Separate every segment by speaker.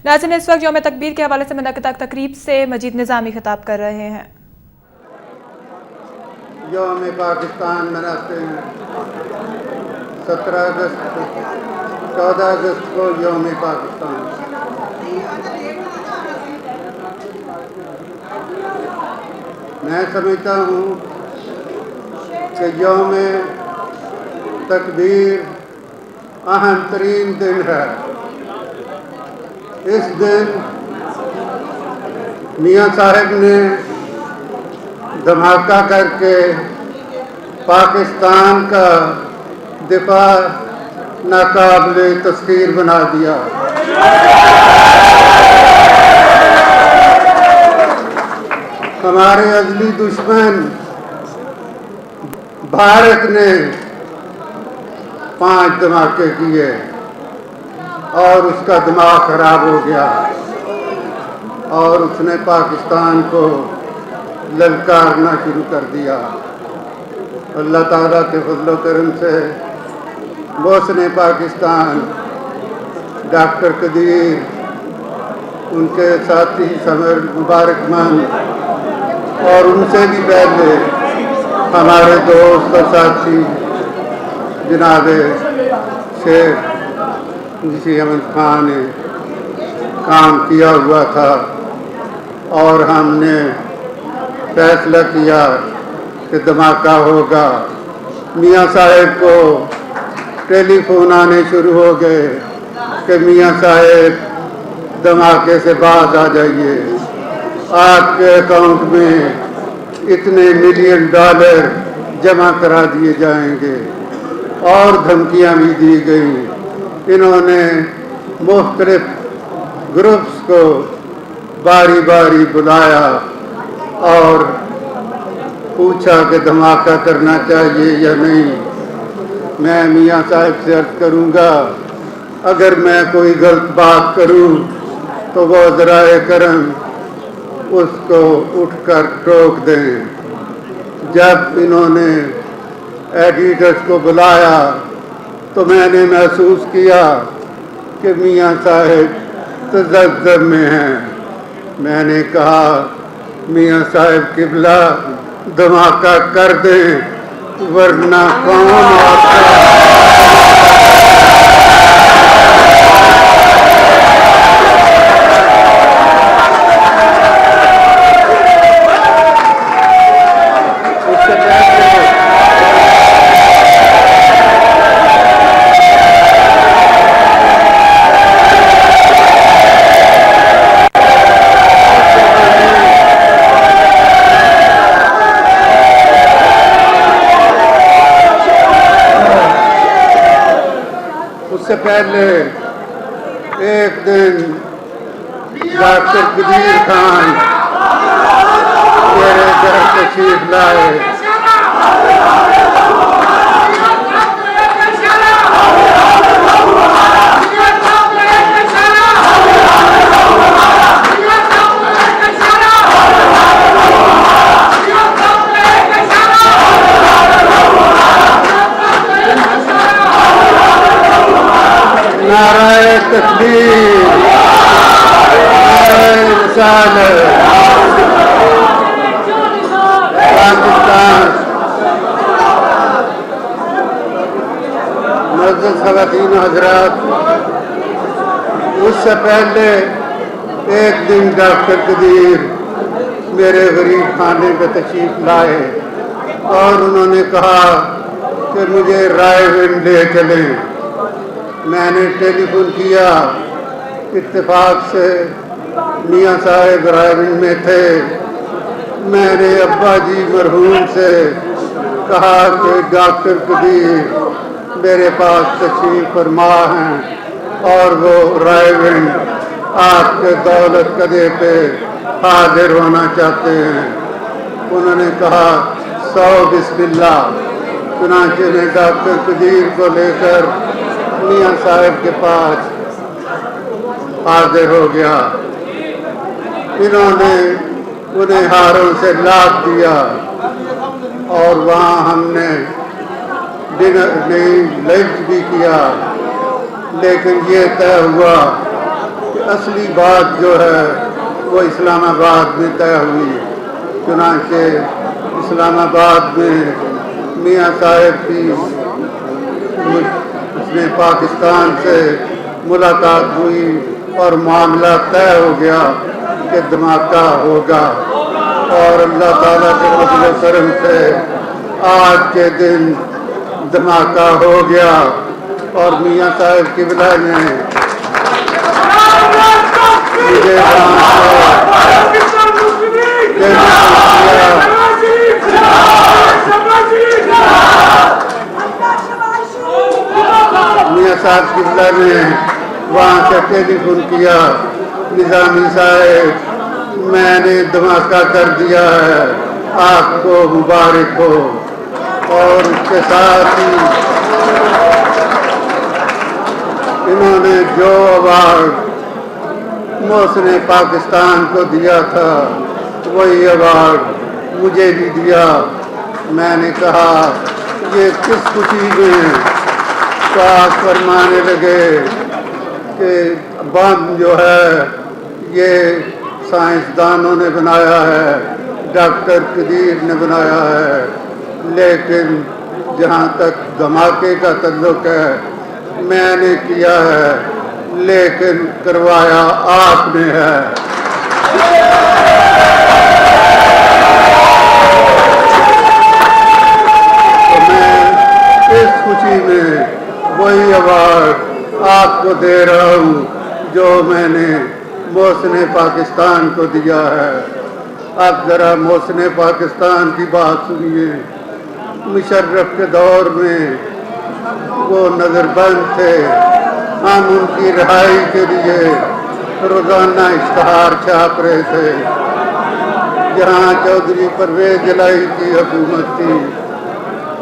Speaker 1: ناظرین اس وقت یوم تکبیر کے حوالے سے منعقدہ تقریب سے مجید نظامی خطاب کر رہے ہیں۔
Speaker 2: یوم پاکستان مناتے ہیں 17 اگست 14 اگست کو یوم پاکستان۔ میں سمجھتا ہوں کہ یوم تکبیر اہم ترین دن ہے۔ اس دن میاں صاحب نے دھماکہ کر کے پاکستان کا دفاع ناقابل تسخیر بنا دیا۔ ہمارے ازلی دشمن بھارت نے 5 دھماکے کیے اور اس کا دماغ خراب ہو گیا اور اس نے پاکستان کو للکارنا شروع کر دیا۔ اللہ تعالیٰ کے فضل و کرم سے محسن پاکستان ڈاکٹر قدیر، ان کے ساتھی ثمر مبارک مند اور ان سے بھی پہلے ہمارے دوست اور ساتھی جناب شیخ جسی احمد خان نے کام کیا ہوا تھا اور ہم نے فیصلہ کیا کہ دھماکہ ہوگا۔ میاں صاحب کو ٹیلی فون آنے شروع ہو گئے کہ میاں صاحب دھماکے سے باز آ جائیے، آپ کے اکاؤنٹ میں اتنے ملین ڈالر جمع کرا دیے جائیں گے، اور دھمکیاں بھی دی گئیں۔ انہوں نے مختلف گروپس کو باری باری بلایا اور پوچھا کہ دھماکہ کرنا چاہیے یا نہیں۔ میں میاں صاحب سے عرض کروں گا اگر میں کوئی غلط بات کروں تو وہ ذرائع کرم اس کو اٹھ کر ٹوک دیں۔ جب انہوں نے ایڈیٹرز کو بلایا تو میں نے محسوس کیا کہ میاں صاحب تذبذب میں ہیں۔ میں نے کہا میاں صاحب قبلہ دھماکہ کر دیں ورنہ قوم آپ سے پہلے ایک دن ڈاکٹر قدیر خان میرے گھر تشریف لائے۔ نعرہ تکبیر، نعرہ رسالت، پاکستان۔ معزز خواتین و حضرات، اس سے پہلے ایک دن ڈاکٹر قدیر میرے غریب خانے پہ تشریف لائے اور انہوں نے کہا کہ مجھے رائے ونڈ لے چلیں۔ میں نے ٹیلی فون کیا، اتفاق سے میاں صاحب رائے ونڈ میں تھے۔ میں نے ابا جی مرحوم سے کہا کہ ڈاکٹر قدیر میرے پاس تشریف فرما ہیں اور وہ رائے ونڈ آپ کے دولت قدے پہ حاضر ہونا چاہتے ہیں۔ انہوں نے کہا 100 بسم اللہ۔ چنانچہ نے ڈاکٹر قدیر کو لے کر میاں صاحب کے پاس حاضر ہو گیا۔ انہوں نے انہیں ہاروں سے لاد دیا اور وہاں ہم نے ڈنر لنچ بھی کیا، لیکن یہ طے ہوا کہ اصلی بات جو ہے وہ اسلام آباد میں طے ہوئی. چنانچہ اسلام آباد میں میاں صاحب کی اس نے پاکستان سے ملاقات ہوئی اور معاملہ طے ہو گیا کہ دھماکہ ہوگا. اور اللہ تعالیٰ کے فضل و کرم سے آج کے دن دھماکہ ہو گیا اور میاں صاحب قبلہ نے مجھے میاں صاحب قبلہ نے وہاں سے ٹیلی فون کیا, نظامی صاحب میں نے دھماکہ کر دیا ہے, آپ کو مبارک ہو. اور اس کے ساتھ ہی انہوں نے جو ایوارڈ محسن پاکستان کو دیا تھا وہی ایوارڈ مجھے بھی دیا. میں نے کہا یہ کس خوشی میں, تو آپ فرمانے لگے کہ بم جو ہے یہ سائنسدانوں نے بنایا ہے, ڈاکٹر قدیر نے بنایا ہے, لیکن جہاں تک دھماکے کا تعلق ہے میں نے کیا ہے, لیکن کروایا آپ نے ہے. تو میں اس خوشی میں وہی ایوارڈ آپ کو دے رہا ہوں جو میں نے محسن پاکستان کو دیا ہے. آپ ذرا محسن پاکستان کی بات سنیے. مشرف کے دور میں وہ نظر بند تھے, ہم ان کی رہائی کے لیے روزانہ اشتہار چھاپ رہے تھے. جہاں چودھری پرویز الہی کی حکومت تھی,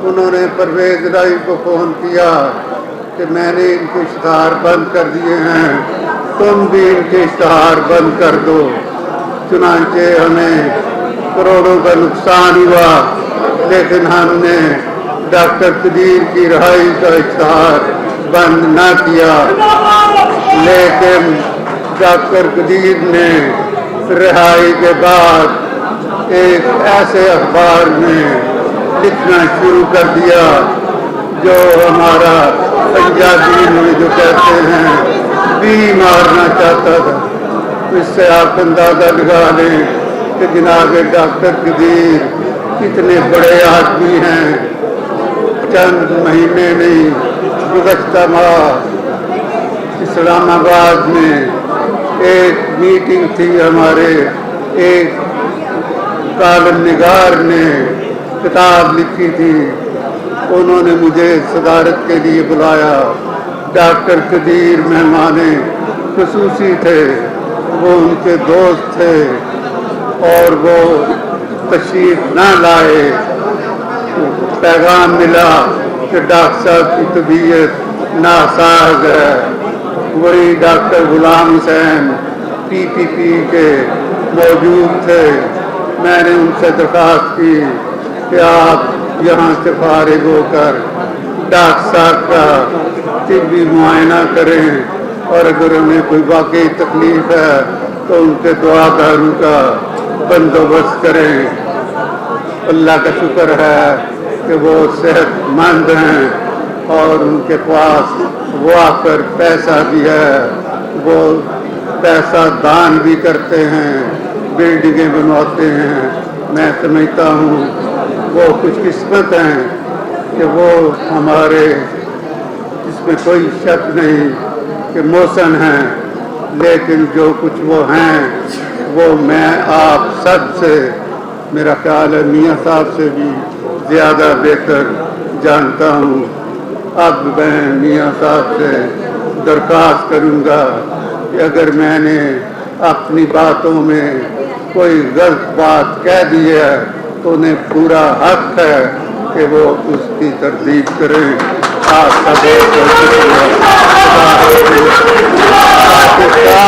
Speaker 2: انہوں نے پرویز الہی کو فون کیا کہ میں نے ان کے اشتہار بند کر دیے ہیں, تم بھی ان کے اشتہار بند کر دو. چنانچہ ہمیں کروڑوں کا نقصان ہوا, لیکن ہم نے ڈاکٹر قدیر کی رہائی کا اشتہار بند نہ کیا. لیکن ڈاکٹر قدیر نے رہائی کے بعد ایک ایسے اخبار میں لکھنا شروع کر دیا جو ہمارا پنجابی میں جو کہتے ہیں بھی مارنا چاہتا تھا. اس سے آپ اندازہ لگا لیں کہ جناب ڈاکٹر قدیر کتنے بڑے آدمی ہیں. چند مہینے نہیں, گزشتہ ماہ اسلام آباد میں ایک میٹنگ تھی ہمارے, ایک کالم نگار نے کتاب لکھی تھی, انہوں نے مجھے صدارت کے لیے بلایا. ڈاکٹر قدیر مہمان خصوصی تھے, وہ ان کے دوست تھے اور وہ تشریف نہ لائے. پیغام ملا کہ ڈاکٹر صاحب کی طبیعت ناساز ہے. وہی ڈاکٹر غلام حسین PPP کے موجود تھے. میں نے ان سے درخواست کی کہ آپ یہاں سے فارغ ہو کر ڈاکٹر صاحب کا طبی معائنہ کریں, اور اگر انہیں کوئی واقعی تکلیف ہے تو ان کے دعا دارو کا بندوبست کریں. اللہ کا شکر ہے کہ وہ صحت مند ہیں اور ان کے پاس وہ آ کر پیسہ بھی ہے, وہ پیسہ دان بھی کرتے ہیں, بلڈنگیں بنواتے ہیں. میں سمجھتا ہوں وہ خوش قسمت ہیں کہ وہ ہمارے, اس میں کوئی شک نہیں کہ محسن ہیں, لیکن جو کچھ وہ ہیں وہ میں آپ سب سے, میرا خیال ہے میاں صاحب سے بھی زیادہ بہتر جانتا ہوں. اب میں میاں صاحب سے درخواست کروں گا کہ اگر میں نے اپنی باتوں میں کوئی غلط بات کہہ دی ہے تو انہیں پورا حق ہے کہ وہ اس کی تردید کریں. آپ کا بہت بہت شکریہ.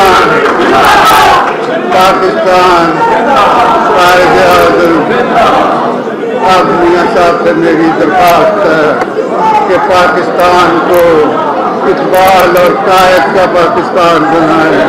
Speaker 2: پاکستان قائد اعظم اب میاں صاحب سے میری درخواست ہے کہ پاکستان کو اقبال اور قائد کا پاکستان بنائیں.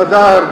Speaker 2: 1000